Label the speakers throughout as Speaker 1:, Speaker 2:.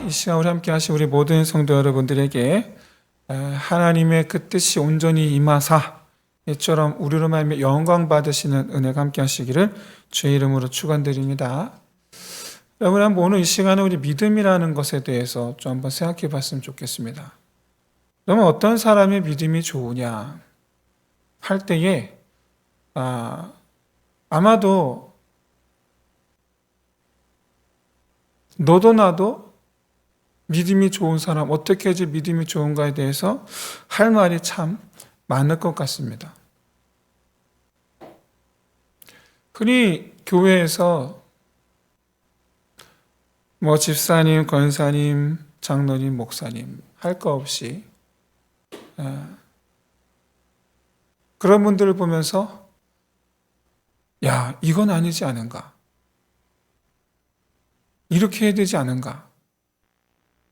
Speaker 1: 이 시간 우리 함께 하신 우리 모든 성도 여러분들에게 하나님의 그 뜻이 온전히 임하사 이처럼 우리로 말미암아 영광 받으시는 은혜가 함께 하시기를 주의 이름으로 축원드립니다. 여러분, 한번 오늘 이 시간에 우리 믿음이라는 것에 대해서 좀 한번 생각해 봤으면 좋겠습니다. 그러면 어떤 사람의 믿음이 좋으냐 할 때에 아마도 너도 나도 믿음이 좋은 사람, 어떻게 해야지 믿음이 좋은가에 대해서 할 말이 참 많을 것 같습니다. 흔히 교회에서 집사님, 권사님, 장로님, 목사님 할 거 없이 그런 분들을 보면서 야, 이건 아니지 않은가? 이렇게 해야 되지 않은가?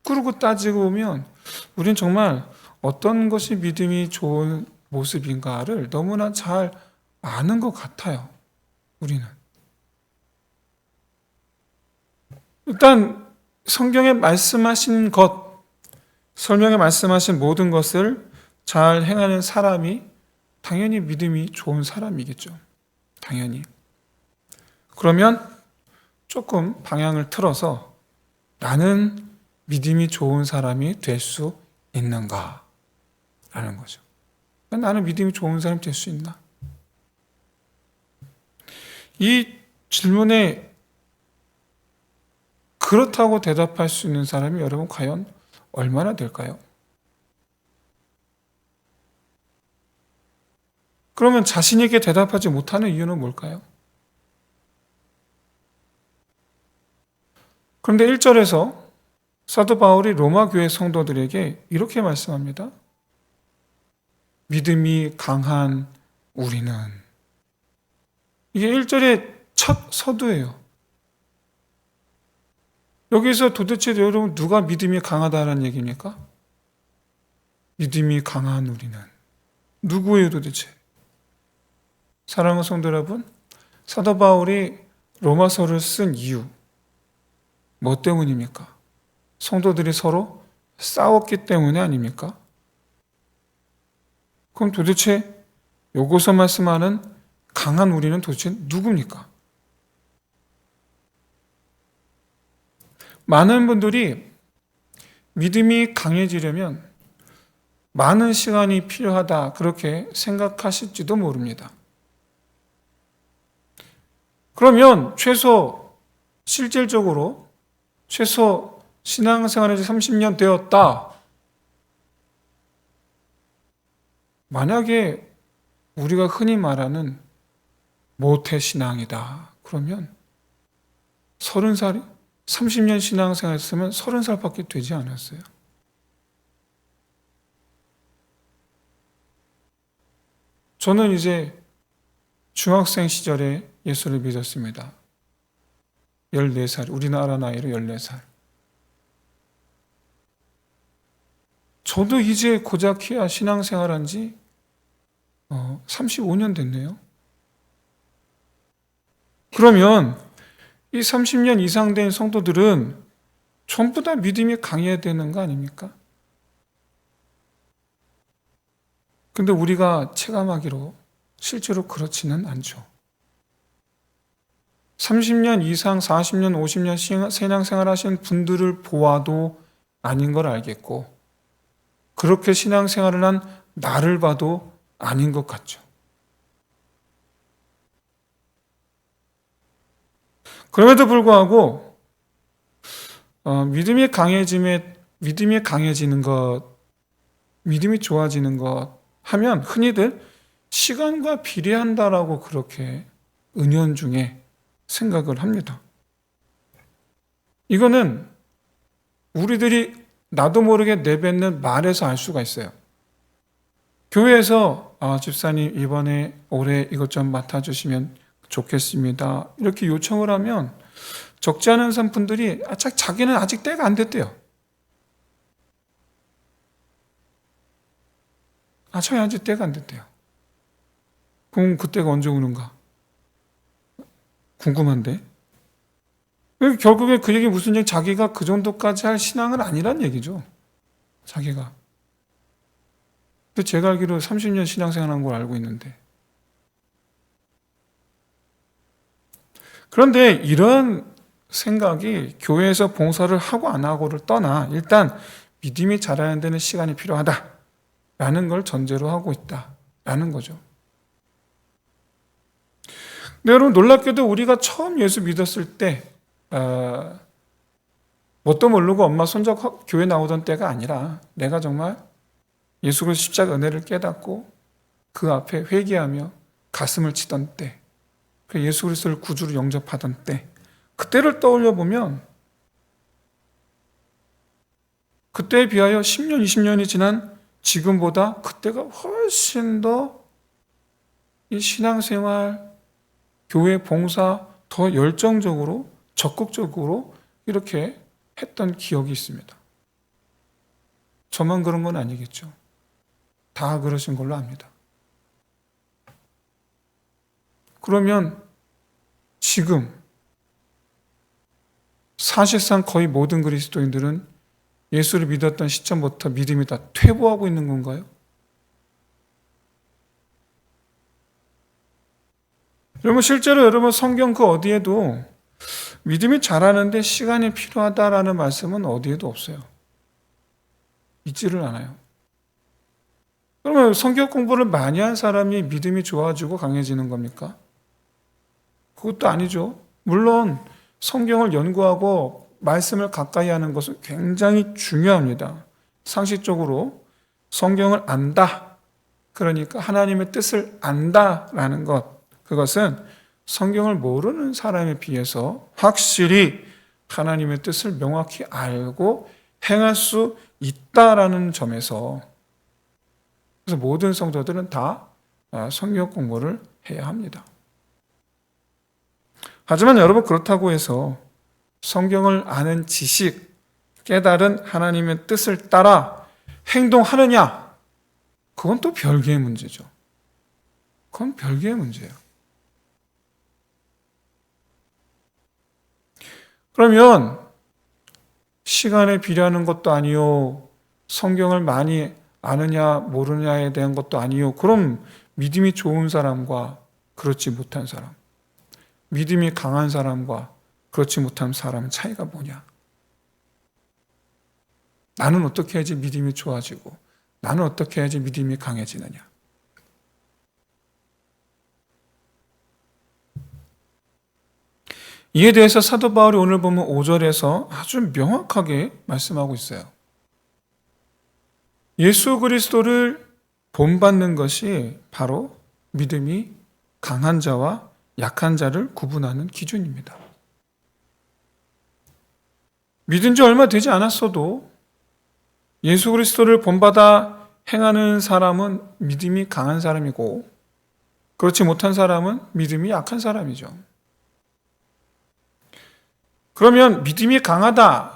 Speaker 1: 그러고 따지고 보면 우리는 정말 어떤 것이 믿음이 좋은 모습인가를 너무나 잘 아는 것 같아요. 우리는. 일단 성경에 말씀하신 것, 설명에 말씀하신 모든 것을 잘 행하는 사람이 당연히 믿음이 좋은 사람이겠죠. 당연히. 그러면 조금 방향을 틀어서 나는 믿음이 좋은 사람이 될 수 있는가? 라는 거죠. 나는 믿음이 좋은 사람이 될 수 있나? 이 질문에 그렇다고 대답할 수 있는 사람이 여러분 과연 얼마나 될까요? 그러면 자신에게 대답하지 못하는 이유는 뭘까요? 그런데 1절에서 사도 바울이 로마 교회 성도들에게 이렇게 말씀합니다. 믿음이 강한 우리는. 이게 1절의 첫 서두예요. 여기서 도대체 여러분 누가 믿음이 강하다는 얘기입니까? 믿음이 강한 우리는. 누구예요 도대체? 사랑하는 성도 여러분, 사도 바울이 로마서를 쓴 이유 뭐 때문입니까? 성도들이 서로 싸웠기 때문에 아닙니까? 그럼 도대체 여기서 말씀하는 강한 우리는 도대체 누굽니까? 많은 분들이 믿음이 강해지려면 많은 시간이 필요하다 그렇게 생각하실지도 모릅니다. 그러면 실질적으로 신앙생활에 30년 되었다. 만약에 우리가 흔히 말하는 모태신앙이다. 그러면 30년 신앙생활 했으면 30살밖에 되지 않았어요. 저는 이제 중학생 시절에 예수를 믿었습니다. 14살, 우리나라 나이로 14살. 저도 이제 고작해야 신앙생활한 지 35년 됐네요. 그러면 이 30년 이상 된 성도들은 전부 다 믿음이 강해야 되는 거 아닙니까? 근데 우리가 체감하기로 실제로 그렇지는 않죠. 30년 이상, 40년, 50년 신앙생활 하신 분들을 보아도 아닌 걸 알겠고, 그렇게 신앙생활을 한 나를 봐도 아닌 것 같죠. 그럼에도 불구하고 믿음이 강해지는 것, 믿음이 좋아지는 것 하면 흔히들 시간과 비례한다라고 그렇게 은연중에 생각을 합니다. 이거는 우리들이 나도 모르게 내뱉는 말에서 알 수가 있어요. 교회에서 집사님 이번에 올해 이것 좀 맡아주시면 좋겠습니다. 이렇게 요청을 하면 적지 않은 분들이 자기는 아직 때가 안 됐대요. 저희 아직 때가 안 됐대요. 그럼 그때가 언제 오는가? 궁금한데? 결국에 그 얘기 무슨 얘기? 자기가 그 정도까지 할 신앙은 아니란 얘기죠. 자기가. 근데 제가 알기로 30년 신앙생활한 걸 알고 있는데. 그런데 이런 생각이 교회에서 봉사를 하고 안 하고를 떠나 일단 믿음이 자라는 데는 시간이 필요하다라는 걸 전제로 하고 있다라는 거죠. 근데 여러분 놀랍게도 우리가 처음 예수 믿었을 때 뭣도 모르고 엄마 손잡고 교회 나오던 때가 아니라 내가 정말 예수 그리스도 십자가 은혜를 깨닫고 그 앞에 회개하며 가슴을 치던 때, 예수 그리스도를 구주로 영접하던 때, 그때를 떠올려 보면 그때에 비하여 10년, 20년이 지난 지금보다 그때가 훨씬 더 이 신앙생활, 교회 봉사 더 열정적으로 적극적으로 이렇게 했던 기억이 있습니다. 저만 그런 건 아니겠죠. 다 그러신 걸로 압니다. 그러면 지금 사실상 거의 모든 그리스도인들은 예수를 믿었던 시점부터 믿음이 다 퇴보하고 있는 건가요? 여러분 실제로 여러분 성경 그 어디에도 믿음이 자라는데 시간이 필요하다라는 말씀은 어디에도 없어요. 있지를 않아요. 그러면 성경 공부를 많이 한 사람이 믿음이 좋아지고 강해지는 겁니까? 그것도 아니죠. 물론 성경을 연구하고 말씀을 가까이 하는 것은 굉장히 중요합니다. 상식적으로 성경을 안다. 그러니까 하나님의 뜻을 안다라는 것. 그것은 성경을 모르는 사람에 비해서 확실히 하나님의 뜻을 명확히 알고 행할 수 있다라는 점에서 그래서 모든 성도들은 다 성경 공부를 해야 합니다. 하지만 여러분 그렇다고 해서 성경을 아는 지식, 깨달은 하나님의 뜻을 따라 행동하느냐? 그건 또 별개의 문제죠. 그건 별개의 문제예요. 그러면 시간에 비례하는 것도 아니요, 성경을 많이 아느냐 모르느냐에 대한 것도 아니요. 그럼 믿음이 좋은 사람과 그렇지 못한 사람, 믿음이 강한 사람과 그렇지 못한 사람의 차이가 뭐냐? 나는 어떻게 해야지 믿음이 좋아지고 나는 어떻게 해야지 믿음이 강해지느냐? 이에 대해서 사도 바울이 오늘 보면 5절에서 아주 명확하게 말씀하고 있어요. 예수 그리스도를 본받는 것이 바로 믿음이 강한 자와 약한 자를 구분하는 기준입니다. 믿은 지 얼마 되지 않았어도 예수 그리스도를 본받아 행하는 사람은 믿음이 강한 사람이고 그렇지 못한 사람은 믿음이 약한 사람이죠. 그러면 믿음이 강하다라는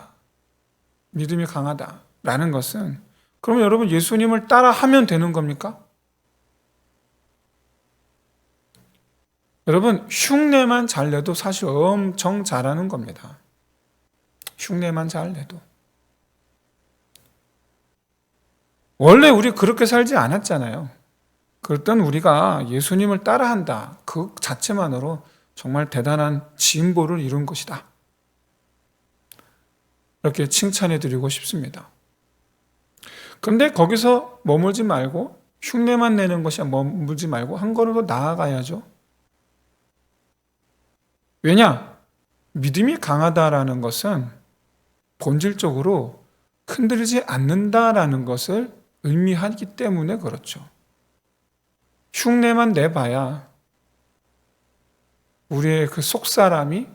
Speaker 1: 것은 그러면 여러분 예수님을 따라 하면 되는 겁니까? 여러분 흉내만 잘 내도 사실 엄청 잘하는 겁니다. 흉내만 잘 내도. 원래 우리 그렇게 살지 않았잖아요. 그랬던 우리가 예수님을 따라한다. 그 자체만으로 정말 대단한 진보를 이룬 것이다. 이렇게 칭찬해 드리고 싶습니다. 그런데 거기서 머물지 말고 흉내만 내는 것이 머물지 말고 한 걸음 더 나아가야죠. 왜냐? 믿음이 강하다라는 것은 본질적으로 흔들리지 않는다라는 것을 의미하기 때문에 그렇죠. 흉내만 내봐야 우리의 그 속사람이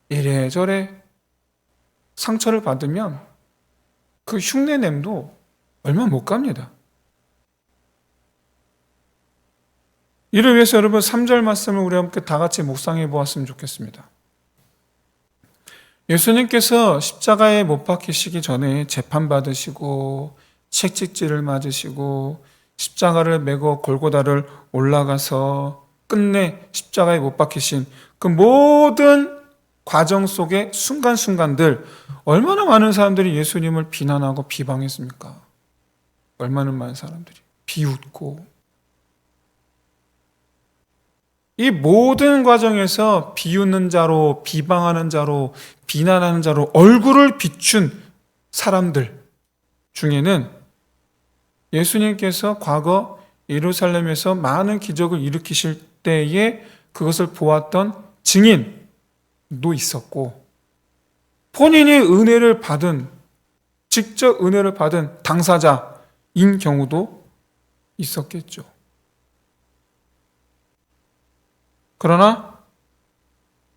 Speaker 1: 이래저래 상처를 받으면 그 흉내냄도 얼마 못 갑니다. 이를 위해서 여러분 3절 말씀을 우리 함께 다 같이 묵상해 보았으면 좋겠습니다. 예수님께서 십자가에 못 박히시기 전에 재판받으시고 채찍질을 맞으시고 십자가를 메고 골고다를 올라가서 끝내 십자가에 못 박히신 그 모든 과정 속의 순간순간들 얼마나 많은 사람들이 예수님을 비난하고 비방했습니까? 얼마나 많은 사람들이 비웃고, 이 모든 과정에서 비웃는 자로, 비방하는 자로, 비난하는 자로 얼굴을 비춘 사람들 중에는 예수님께서 과거 예루살렘에서 많은 기적을 일으키실 때에 그것을 보았던 증인도 있었고, 본인이 은혜를 받은, 직접 은혜를 받은 당사자인 경우도 있었겠죠. 그러나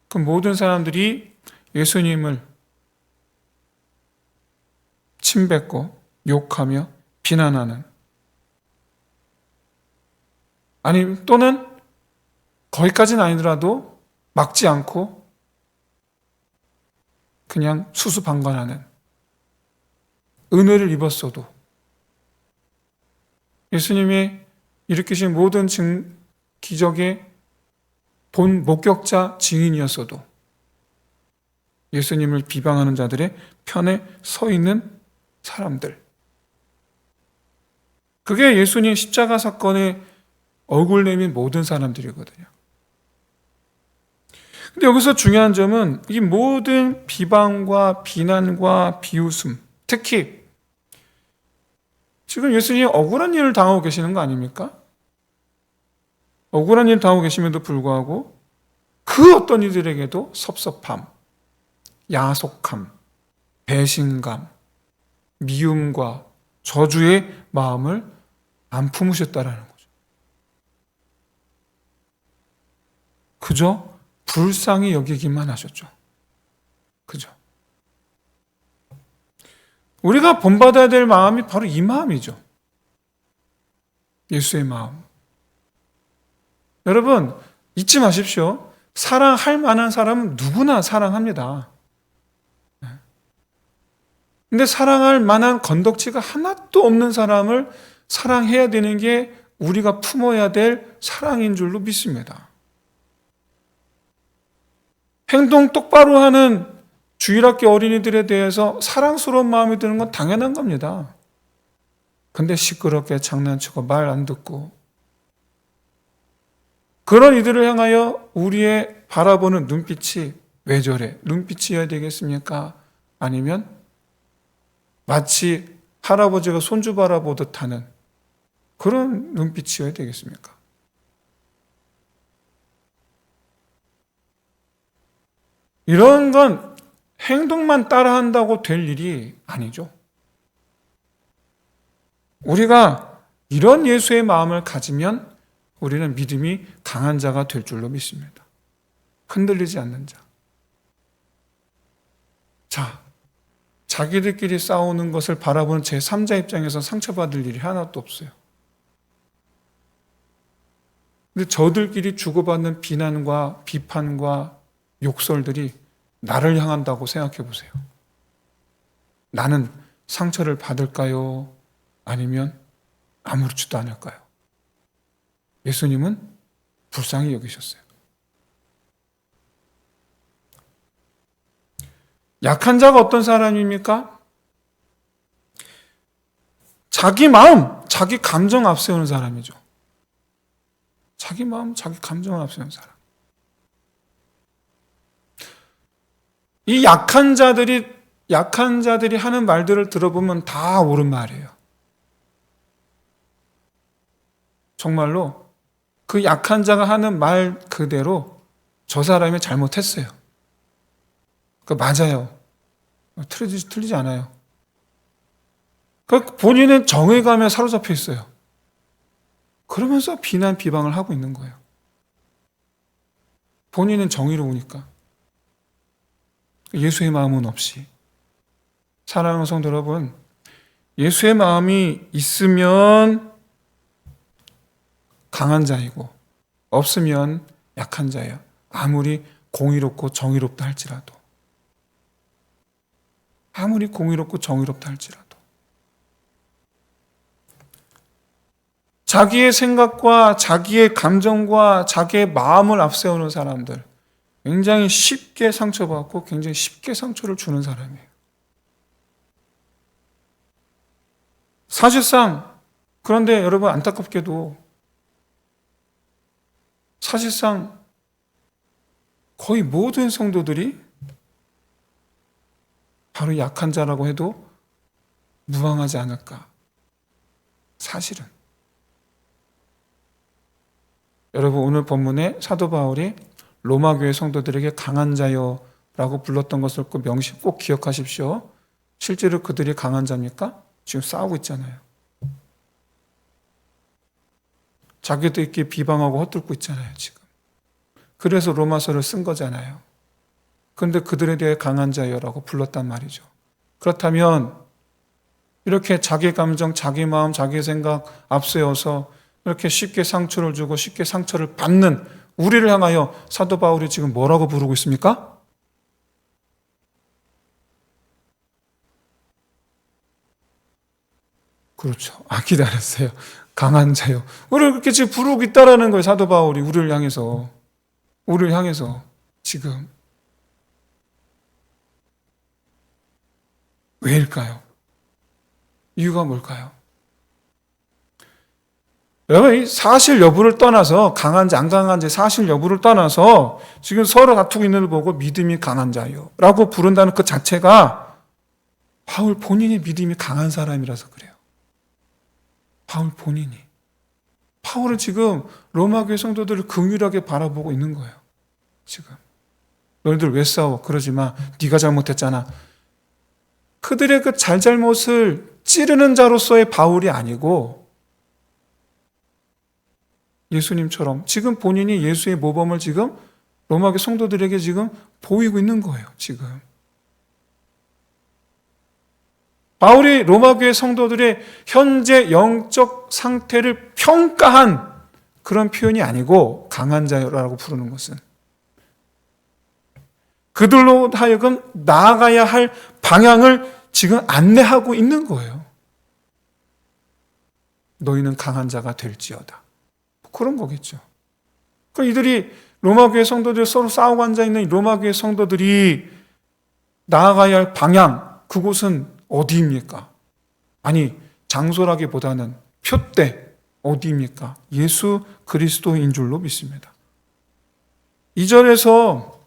Speaker 1: 그 모든 사람들이 예수님을 침뱉고 욕하며 비난하는, 아니 또는 거기까지는 아니더라도 막지 않고 그냥 수수방관하는, 은혜를 입었어도 예수님이 일으키신 모든 기적의 본 목격자 증인이었어도 예수님을 비방하는 자들의 편에 서 있는 사람들, 그게 예수님 십자가 사건의 얼굴 내민 모든 사람들이거든요. 근데 여기서 중요한 점은 이 모든 비방과 비난과 비웃음, 특히 지금 예수님이 억울한 일을 당하고 계시는 거 아닙니까? 억울한 일을 당하고 계심에도 불구하고 그 어떤 이들에게도 섭섭함, 야속함, 배신감, 미움과 저주의 마음을 안 품으셨다라는 거죠. 그저 불쌍히 여기기만 하셨죠. 그죠? 우리가 본받아야 될 마음이 바로 이 마음이죠. 예수의 마음. 여러분, 잊지 마십시오. 사랑할 만한 사람은 누구나 사랑합니다. 근데 사랑할 만한 건덕지가 하나도 없는 사람을 사랑해야 되는 게 우리가 품어야 될 사랑인 줄로 믿습니다. 행동 똑바로 하는 주일학교 어린이들에 대해서 사랑스러운 마음이 드는 건 당연한 겁니다. 근데 시끄럽게 장난치고 말 안 듣고, 그런 이들을 향하여 우리의 바라보는 눈빛이 왜 저래? 눈빛이어야 되겠습니까? 아니면 마치 할아버지가 손주 바라보듯 하는 그런 눈빛이어야 되겠습니까? 이런 건 행동만 따라한다고 될 일이 아니죠. 우리가 이런 예수의 마음을 가지면 우리는 믿음이 강한 자가 될 줄로 믿습니다. 흔들리지 않는 자. 자, 자기들끼리 싸우는 것을 바라보는 제3자 입장에서 상처받을 일이 하나도 없어요. 근데 저들끼리 주고받는 비난과 비판과 욕설들이 나를 향한다고 생각해 보세요. 나는 상처를 받을까요? 아니면 아무렇지도 않을까요? 예수님은 불쌍히 여기셨어요. 약한 자가 어떤 사람입니까? 자기 마음, 자기 감정 앞세우는 사람이죠. 자기 마음, 자기 감정을 앞세우는 사람. 이 약한 자들이 하는 말들을 들어보면 다 옳은 말이에요. 정말로 그 약한 자가 하는 말 그대로 저 사람이 잘못했어요. 그 맞아요. 틀리지 않아요. 그 본인은 정의감에 사로잡혀 있어요. 그러면서 비난, 비방을 하고 있는 거예요. 본인은 정의로우니까. 예수의 마음은 없이. 사랑하는 성도 여러분, 예수의 마음이 있으면 강한 자이고 없으면 약한 자예요. 아무리 공의롭고 정의롭다 할지라도. 아무리 공의롭고 정의롭다 할지라도. 자기의 생각과 자기의 감정과 자기의 마음을 앞세우는 사람들, 굉장히 쉽게 상처받고 굉장히 쉽게 상처를 주는 사람이에요. 사실상, 그런데 여러분 안타깝게도 사실상 거의 모든 성도들이 바로 약한 자라고 해도 무방하지 않을까. 사실은. 여러분 오늘 본문에 사도 바울이 로마 교회 성도들에게 강한 자여라고 불렀던 것을 꼭 기억하십시오. 실제로 그들이 강한 자입니까? 지금 싸우고 있잖아요. 자기들끼리 비방하고 헛들고 있잖아요, 지금. 그래서 로마서를 쓴 거잖아요. 그런데 그들에 대해 강한 자여라고 불렀단 말이죠. 그렇다면 이렇게 자기 감정, 자기 마음, 자기 생각 앞세워서 이렇게 쉽게 상처를 주고 쉽게 상처를 받는 우리를 향하여 사도 바울이 지금 뭐라고 부르고 있습니까? 그렇죠. 기다렸어요. 강한 자요. 우리를 그렇게 지금 부르고 있다라는 거예요. 사도 바울이 우리를 향해서. 우리를 향해서 지금. 왜일까요? 이유가 뭘까요? 여러분, 이 사실 여부를 떠나서 강한지 안 강한지 사실 여부를 떠나서 지금 서로 다투고 있는 걸 보고 믿음이 강한 자요 라고 부른다는 그 자체가 바울 본인이 믿음이 강한 사람이라서 그래요. 바울 본인이. 바울은 지금 로마 교회 성도들을 긍휼하게 바라보고 있는 거예요. 지금. 너희들 왜 싸워? 그러지 마. 네가 잘못했잖아. 그들의 그 잘잘못을 찌르는 자로서의 바울이 아니고 예수님처럼 지금 본인이 예수의 모범을 지금 로마교회 성도들에게 지금 보이고 있는 거예요. 지금. 바울이 로마교회 성도들의 현재 영적 상태를 평가한 그런 표현이 아니고 강한 자라고 부르는 것은 그들로 하여금 나아가야 할 방향을 지금 안내하고 있는 거예요. 너희는 강한 자가 될지어다. 그런 거겠죠. 그러니까 이들이 로마교회 성도들 서로 싸우고 앉아있는 로마교회 성도들이 나아가야 할 방향, 그곳은 어디입니까? 아니, 장소라기보다는 표대, 어디입니까? 예수 그리스도인 줄로 믿습니다. 2절에서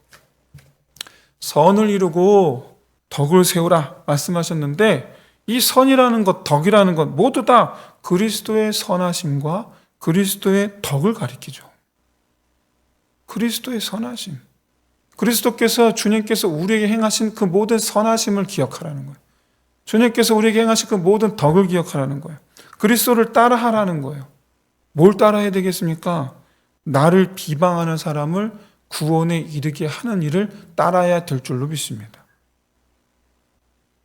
Speaker 1: 선을 이루고 덕을 세우라 말씀하셨는데 이 선이라는 것, 덕이라는 것 모두 다 그리스도의 선하심과 그리스도의 덕을 가리키죠. 그리스도의 선하심. 그리스도께서 주님께서 우리에게 행하신 그 모든 선하심을 기억하라는 거예요. 주님께서 우리에게 행하신 그 모든 덕을 기억하라는 거예요. 그리스도를 따라하라는 거예요. 뭘 따라해야 되겠습니까? 나를 비방하는 사람을 구원에 이르게 하는 일을 따라야 될 줄로 믿습니다.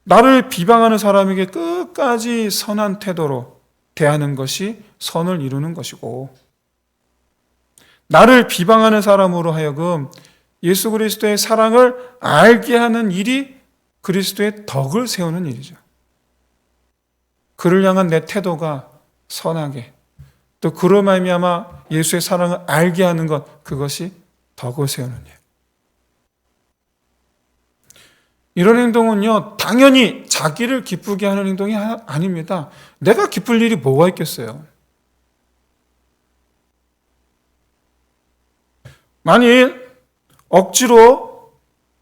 Speaker 1: 나를 비방하는 사람에게 끝까지 선한 태도로 대하는 것이 선을 이루는 것이고 나를 비방하는 사람으로 하여금 예수 그리스도의 사랑을 알게 하는 일이 그리스도의 덕을 세우는 일이죠. 그를 향한 내 태도가 선하게 또 그로 말미암아 예수의 사랑을 알게 하는 것 그것이 덕을 세우는 일. 이런 행동은요 당연히 자기를 기쁘게 하는 행동이 아닙니다. 내가 기쁠 일이 뭐가 있겠어요? 만일 억지로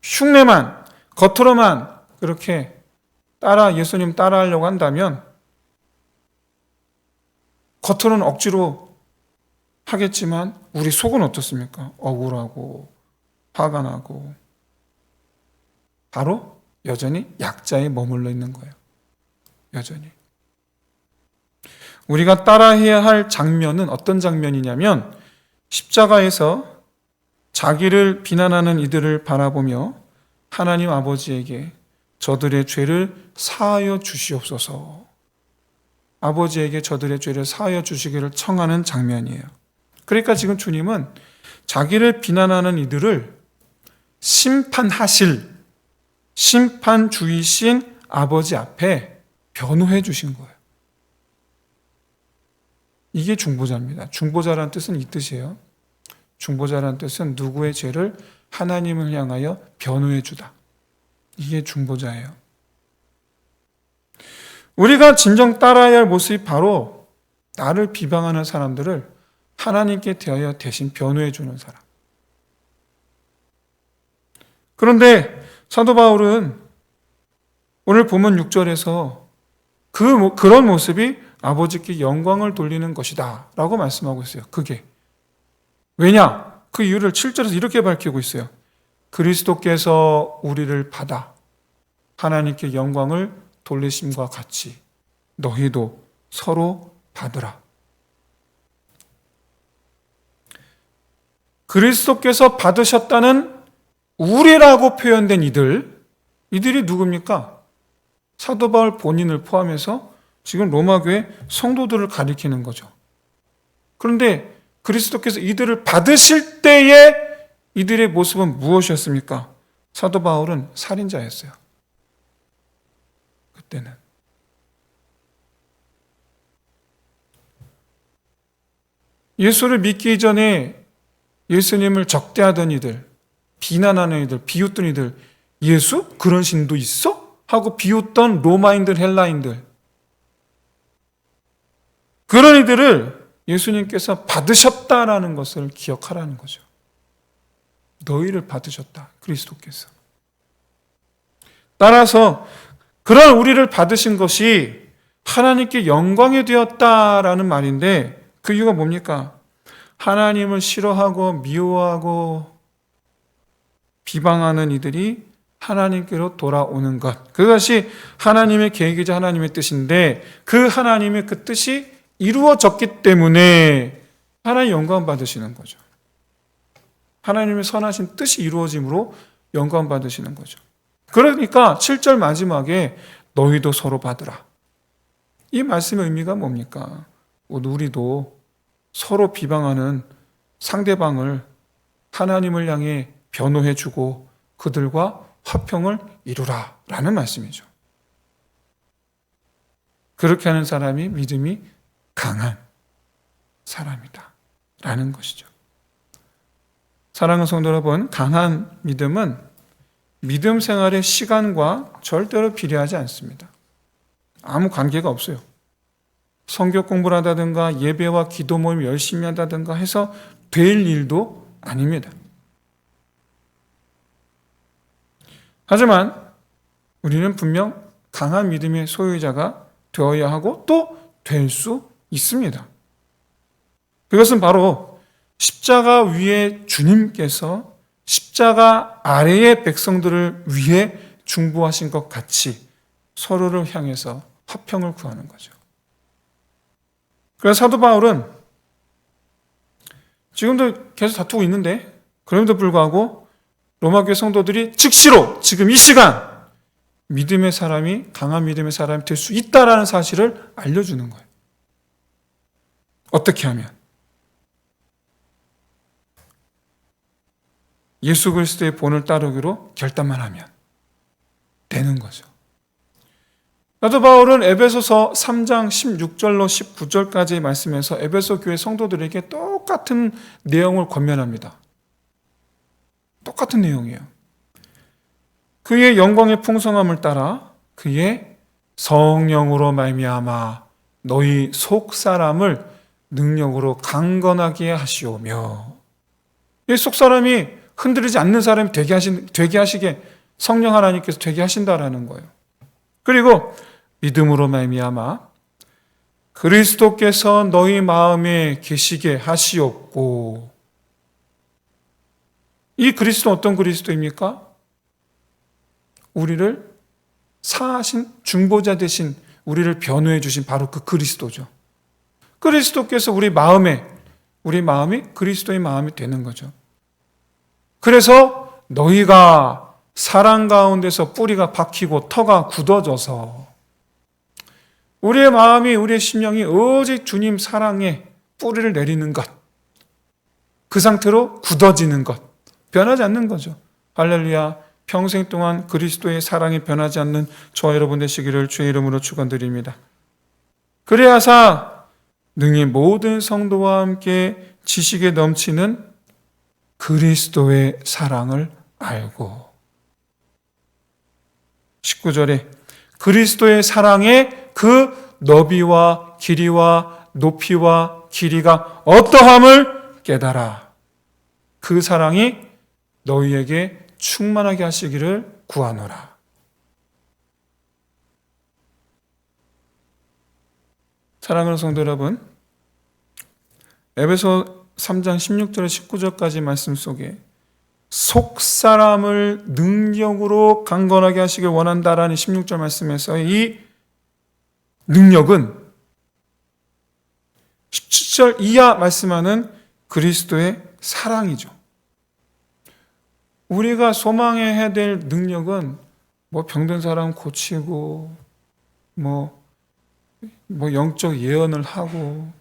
Speaker 1: 흉내만 겉으로만 그렇게 예수님 따라하려고 한다면 겉으로는 억지로 하겠지만 우리 속은 어떻습니까? 억울하고 화가 나고 바로 여전히 약자에 머물러 있는 거예요. 여전히. 우리가 따라해야 할 장면은 어떤 장면이냐면 십자가에서 자기를 비난하는 이들을 바라보며 하나님 아버지에게 저들의 죄를 사하여 주시옵소서. 아버지에게 저들의 죄를 사하여 주시기를 청하는 장면이에요. 그러니까 지금 주님은 자기를 비난하는 이들을 심판하실 심판주이신 아버지 앞에 변호해 주신 거예요. 이게 중보자입니다. 중보자라는 뜻은 이 뜻이에요. 중보자라는 뜻은 누구의 죄를 하나님을 향하여 변호해 주다. 이게 중보자예요. 우리가 진정 따라야 할 모습이 바로 나를 비방하는 사람들을 하나님께 대하여 대신 변호해 주는 사람. 그런데 사도 바울은 오늘 본문 6절에서 그런 모습이 아버지께 영광을 돌리는 것이다 라고 말씀하고 있어요. 그게 왜냐? 그 이유를 7절에서 이렇게 밝히고 있어요. 그리스도께서 우리를 받아 하나님께 영광을 돌리심과 같이 너희도 서로 받으라. 그리스도께서 받으셨다는 우리라고 표현된 이들이 누굽니까? 사도 바울 본인을 포함해서 지금 로마교회 성도들을 가리키는 거죠. 그런데 그리스도께서 이들을 받으실 때에 이들의 모습은 무엇이었습니까? 사도 바울은 살인자였어요. 그때는. 예수를 믿기 전에 예수님을 적대하던 이들, 비난하는 이들, 비웃던 이들, 예수? 그런 신도 있어? 하고 비웃던 로마인들, 헬라인들. 그런 이들을 예수님께서 받으셨다라는 것을 기억하라는 거죠. 너희를 받으셨다. 그리스도께서. 따라서 그런 우리를 받으신 것이 하나님께 영광이 되었다라는 말인데 그 이유가 뭡니까? 하나님을 싫어하고 미워하고 비방하는 이들이 하나님께로 돌아오는 것. 그것이 하나님의 계획이자 하나님의 뜻인데 그 하나님의 그 뜻이 이루어졌기 때문에 하나님 영광 받으시는 거죠. 하나님의 선하신 뜻이 이루어짐으로 영광 받으시는 거죠. 그러니까 7절 마지막에 너희도 서로 받으라. 이 말씀의 의미가 뭡니까? 우리도 서로 비방하는 상대방을 하나님을 향해 변호해주고 그들과 화평을 이루라 라는 말씀이죠. 그렇게 하는 사람이 믿음이 강한 사람이다 라는 것이죠. 사랑하는 성도 여러분, 강한 믿음은 믿음 생활의 시간과 절대로 비례하지 않습니다. 아무 관계가 없어요. 성경 공부를 한다든가 예배와 기도 모임 열심히 한다든가 해서 될 일도 아닙니다. 하지만 우리는 분명 강한 믿음의 소유자가 되어야 하고 또 될 수 있습니다. 그것은 바로 십자가 위에 주님께서 십자가 아래의 백성들을 위해 중보하신 것 같이 서로를 향해서 화평을 구하는 거죠. 그래서 사도 바울은 지금도 계속 다투고 있는데 그럼에도 불구하고 로마교회 성도들이 즉시로 지금 이 시간 믿음의 사람이 강한 믿음의 사람이 될 수 있다라는 사실을 알려주는 거예요. 어떻게 하면? 예수 그리스도의 본을 따르기로 결단만 하면 되는 거죠. 사도 바울은 에베소서 3장 16절로 19절까지의 말씀에서 에베소 교회 성도들에게 똑같은 내용을 권면합니다. 똑같은 내용이에요. 그의 영광의 풍성함을 따라 그의 성령으로 말미암아 너희 속사람을 능력으로 강건하게 하시오며 이 속사람이 흔들리지 않는 사람이 되게 하시게 성령 하나님께서 되게 하신다라는 거예요. 그리고 믿음으로 말미암아 그리스도께서 너희 마음에 계시게 하시옵고 이 그리스도는 어떤 그리스도입니까? 우리를 사하신 중보자 되신 우리를 변호해 주신 바로 그 그리스도죠. 그리스도께서 우리 마음이 그리스도의 마음이 되는 거죠. 그래서 너희가 사랑 가운데서 뿌리가 박히고 터가 굳어져서 우리의 마음이 우리의 심령이 오직 주님 사랑에 뿌리를 내리는 것, 그 상태로 굳어지는 것, 변하지 않는 거죠. 할렐루야. 평생 동안 그리스도의 사랑이 변하지 않는 저와 여러분 되시기를 주의 이름으로 축원드립니다. 그래야사 능히 모든 성도와 함께 지식에 넘치는 그리스도의 사랑을 알고. 19절에 그리스도의 사랑의 그 너비와 길이와 높이와 길이가 어떠함을 깨달아 그 사랑이 너희에게 충만하게 하시기를 구하노라. 사랑하는 성도 여러분, 에베소 3장 16절에 19절까지 말씀 속에 속사람을 능력으로 강건하게 하시길 원한다라는 16절 말씀에서 이 능력은 17절 이하 말씀하는 그리스도의 사랑이죠. 우리가 소망해야 될 능력은 뭐 병든 사람 고치고 뭐 영적 예언을 하고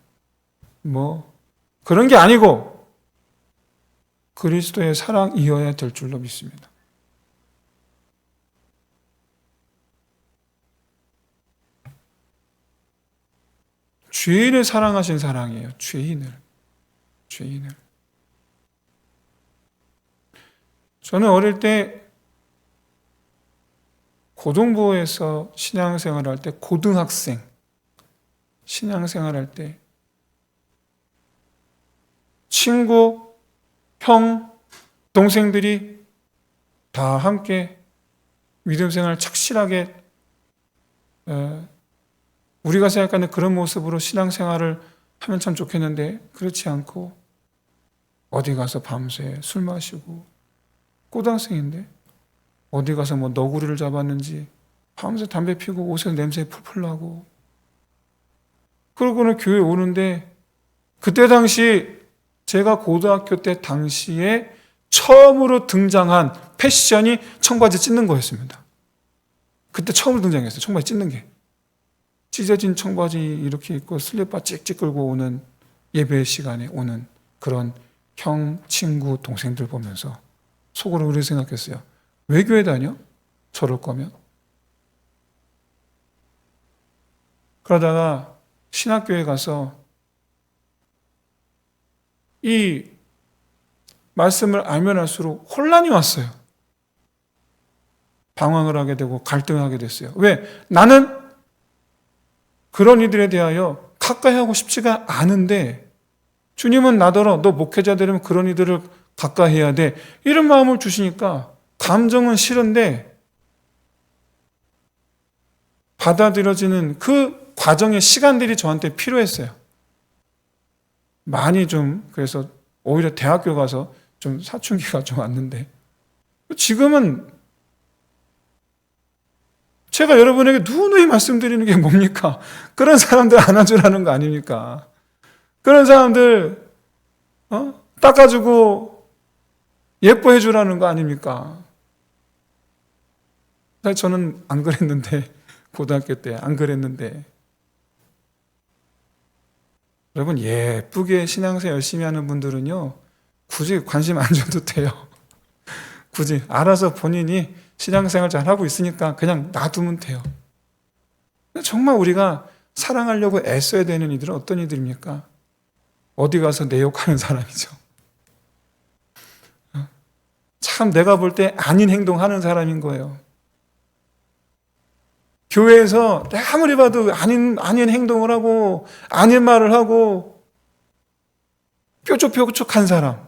Speaker 1: 뭐 그런 게 아니고 그리스도의 사랑이어야 될 줄로 믿습니다. 죄인을 사랑하신 사랑이에요. 죄인을. 저는 어릴 때 고등부에서 신앙생활할 때 고등학생 신앙생활할 때 친구, 형, 동생들이 다 함께 믿음생활 착실하게 우리가 생각하는 그런 모습으로 신앙생활을 하면 참 좋겠는데 그렇지 않고 어디 가서 밤새 술 마시고 고등학생인데 어디 가서 뭐 너구리를 잡았는지 밤새 담배 피우고 옷에 냄새 풀풀 나고 그러고는 교회 오는데 그때 당시 제가 고등학교 때 당시에 처음으로 등장한 패션이 청바지 찢는 거였습니다. 그때 처음으로 등장했어요. 청바지 찢는 게. 찢어진 청바지 이렇게 입고 슬리퍼 찍찍 끌고 오는 예배 시간에 오는 그런 형, 친구, 동생들 보면서 속으로 우리 생각했어요. 왜 교회 다녀? 저럴 거면. 그러다가 신학교에 가서 이 말씀을 알면 알수록 혼란이 왔어요. 방황을 하게 되고 갈등을 하게 됐어요. 왜? 나는 그런 이들에 대하여 가까이 하고 싶지가 않은데 주님은 나더러 너 목회자들은 그런 이들을 가까이 해야 돼. 이런 마음을 주시니까 감정은 싫은데 받아들여지는 그 과정의 시간들이 저한테 필요했어요. 많이 좀 그래서 오히려 대학교 가서 좀 사춘기가 좀 왔는데 지금은 제가 여러분에게 누누이 말씀드리는 게 뭡니까? 그런 사람들 안아주라는 거 아닙니까? 그런 사람들 닦아주고 예뻐해 주라는 거 아닙니까? 사실 저는 안 그랬는데 고등학교 때 안 그랬는데 여러분 예쁘게 신앙생활 열심히 하는 분들은요 굳이 관심 안 줘도 돼요. 굳이 알아서 본인이 신앙생활 잘하고 있으니까 그냥 놔두면 돼요. 정말 우리가 사랑하려고 애써야 되는 이들은 어떤 이들입니까? 어디 가서 내 욕하는 사람이죠. 참 내가 볼 때 아닌 행동하는 사람인 거예요. 교회에서 내가 아무리 봐도 아닌 행동을 하고 아닌 말을 하고 뾰족뾰족한 사람,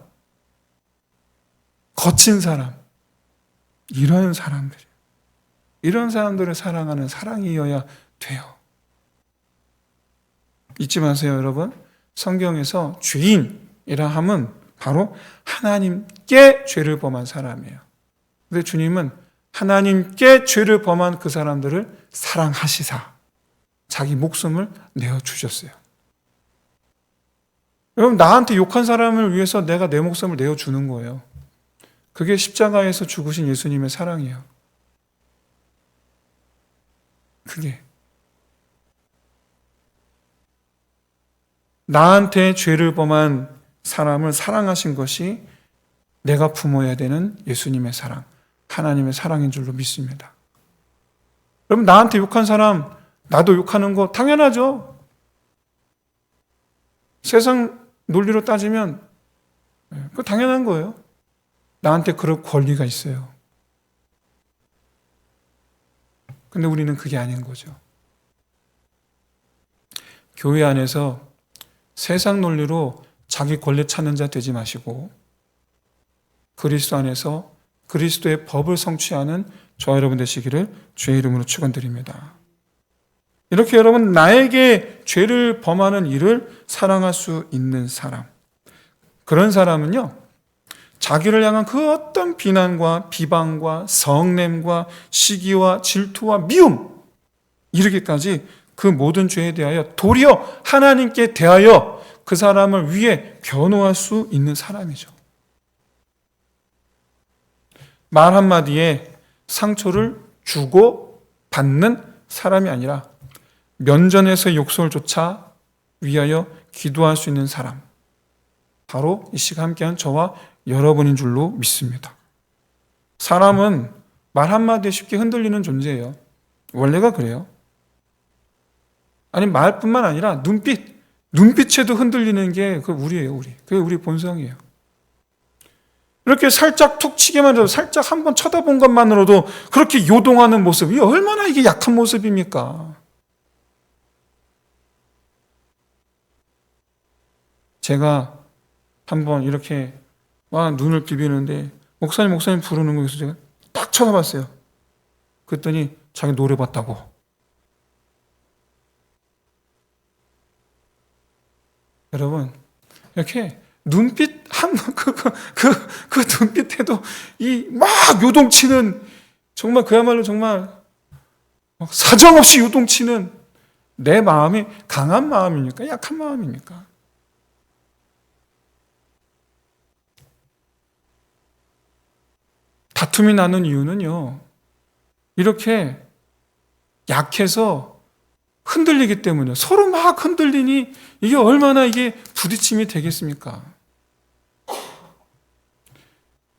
Speaker 1: 거친 사람, 이런 사람들을 사랑하는 사랑이어야 돼요. 잊지 마세요, 여러분. 성경에서 죄인이라 함은 바로 하나님께 죄를 범한 사람이에요. 근데 주님은 하나님께 죄를 범한 그 사람들을 사랑하시사 자기 목숨을 내어주셨어요. 여러분, 나한테 욕한 사람을 위해서 내가 내 목숨을 내어주는 거예요. 그게 십자가에서 죽으신 예수님의 사랑이에요. 그게 나한테 죄를 범한 사람을 사랑하신 것이 내가 품어야 되는 예수님의 사랑, 하나님의 사랑인 줄로 믿습니다. 여러분, 나한테 욕한 사람 나도 욕하는 거 당연하죠. 세상 논리로 따지면 그거 당연한 거예요. 나한테 그럴 권리가 있어요. 근데 우리는 그게 아닌 거죠. 교회 안에서 세상 논리로 자기 권리 찾는 자 되지 마시고 그리스도 안에서 그리스도의 법을 성취하는 저와 여러분 되시기를 주의 이름으로 축원드립니다. 이렇게 여러분 나에게 죄를 범하는 이를 사랑할 수 있는 사람, 그런 사람은요 자기를 향한 그 어떤 비난과 비방과 성냄과 시기와 질투와 미움 이르기까지 그 모든 죄에 대하여 도리어 하나님께 대하여 그 사람을 위해 변호할 수 있는 사람이죠. 말 한마디에 상처를 주고 받는 사람이 아니라 면전에서 욕설조차 위하여 기도할 수 있는 사람, 바로 이 시간 함께한 저와 여러분인 줄로 믿습니다. 사람은 말 한마디에 쉽게 흔들리는 존재예요. 원래가 그래요. 아니 말뿐만 아니라 눈빛에도 흔들리는 게 그 우리예요. 그게 우리 본성이에요. 이렇게 살짝 툭 치기만 해도 살짝 한번 쳐다본 것만으로도 그렇게 요동하는 모습이 얼마나 이게 약한 모습입니까? 제가 한번 이렇게 막 눈을 비비는데 목사님 부르는 거에서 제가 딱 쳐다봤어요. 그랬더니 자기 노래 봤다고. 여러분 이렇게 눈빛 그 눈빛에도 이 막 요동치는 정말 그야말로 정말 사정없이 요동치는 내 마음이 강한 마음입니까? 약한 마음입니까? 다툼이 나는 이유는요, 이렇게 약해서 흔들리기 때문에 서로 막 흔들리니 이게 얼마나 이게 부딪힘이 되겠습니까?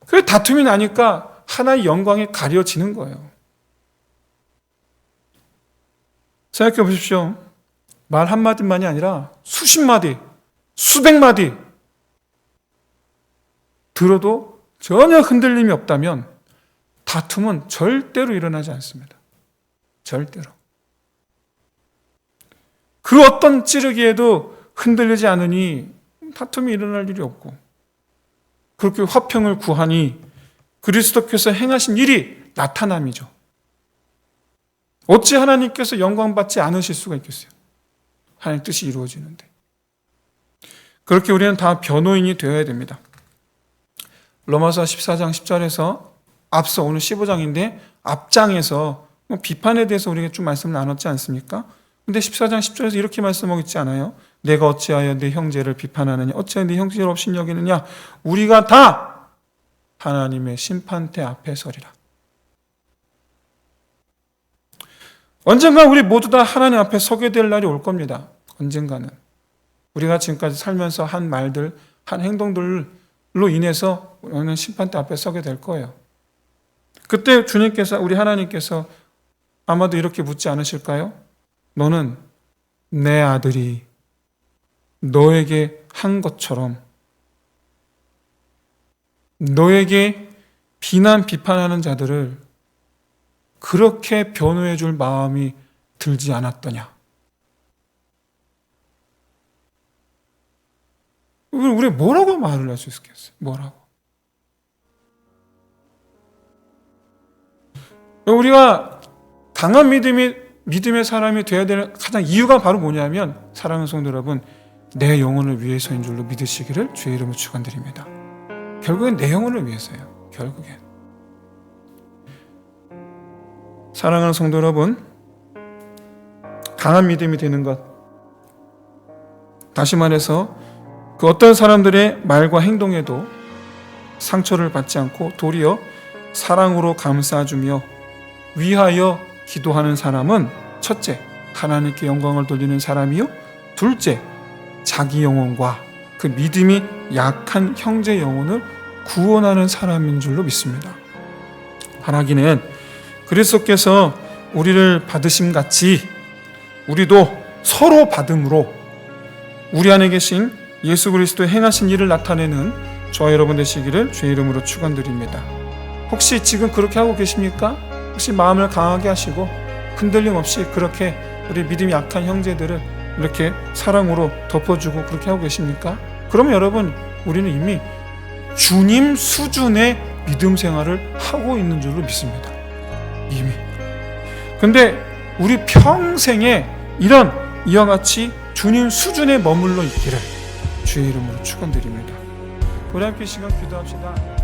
Speaker 1: 그래서 다툼이 나니까 하나의 영광이 가려지는 거예요. 생각해 보십시오. 말 한마디만이 아니라 수십 마디, 수백 마디 들어도 전혀 흔들림이 없다면 다툼은 절대로 일어나지 않습니다. 절대로. 그 어떤 찌르기에도 흔들리지 않으니 다툼이 일어날 일이 없고, 그렇게 화평을 구하니 그리스도께서 행하신 일이 나타남이죠. 어찌 하나님께서 영광받지 않으실 수가 있겠어요? 하나님의 뜻이 이루어지는데. 그렇게 우리는 다 변호인이 되어야 됩니다. 로마서 14장 10절에서 앞서 오늘 15장인데 앞장에서 비판에 대해서 우리가 좀 말씀을 나눴지 않습니까? 근데 14장 10절에서 이렇게 말씀하고 있지 않아요? 내가 어찌하여 내 형제를 비판하느냐? 어찌하여 내 형제를 없인 여기느냐? 우리가 다 하나님의 심판대 앞에 서리라. 언젠가 우리 모두 다 하나님 앞에 서게 될 날이 올 겁니다. 언젠가는. 우리가 지금까지 살면서 한 말들, 한 행동들로 인해서 우리는 심판대 앞에 서게 될 거예요. 그때 주님께서, 우리 하나님께서 아마도 이렇게 묻지 않으실까요? 너는 내 아들이 너에게 한 것처럼 너에게 비난, 비판하는 자들을 그렇게 변호해 줄 마음이 들지 않았더냐? 우리 뭐라고 말을 할 수 있겠어요? 뭐라고? 우리가 강한 믿음의 사람이 되어야 되는 가장 이유가 바로 뭐냐면, 사랑하는 성도 여러분, 내 영혼을 위해서인 줄로 믿으시기를 주의 이름으로 축원드립니다. 결국엔 내 영혼을 위해서예요. 결국엔. 사랑하는 성도 여러분, 강한 믿음이 되는 것, 다시 말해서 그 어떤 사람들의 말과 행동에도 상처를 받지 않고 도리어 사랑으로 감싸주며 위하여 기도하는 사람은 첫째, 하나님께 영광을 돌리는 사람이요, 둘째, 자기 영혼과 그 믿음이 약한 형제 영혼을 구원하는 사람인 줄로 믿습니다. 바라기는 그리스도께서 우리를 받으심 같이 우리도 서로 받음으로 우리 안에 계신 예수 그리스도의 행하신 일을 나타내는 저와 여러분 되시기를 주의 이름으로 축원드립니다. 혹시 지금 그렇게 하고 계십니까? 혹시 마음을 강하게 하시고 흔들림 없이 그렇게 우리 믿음이 약한 형제들을 이렇게 사랑으로 덮어주고 그렇게 하고 계십니까? 그러면 여러분, 우리는 이미 주님 수준의 믿음 생활을 하고 있는 줄로 믿습니다. 이미. 근데 우리 평생에 이와 같이 주님 수준에 머물러 있기를 주의 이름으로 축원드립니다. 우리 함께 시간 기도합시다.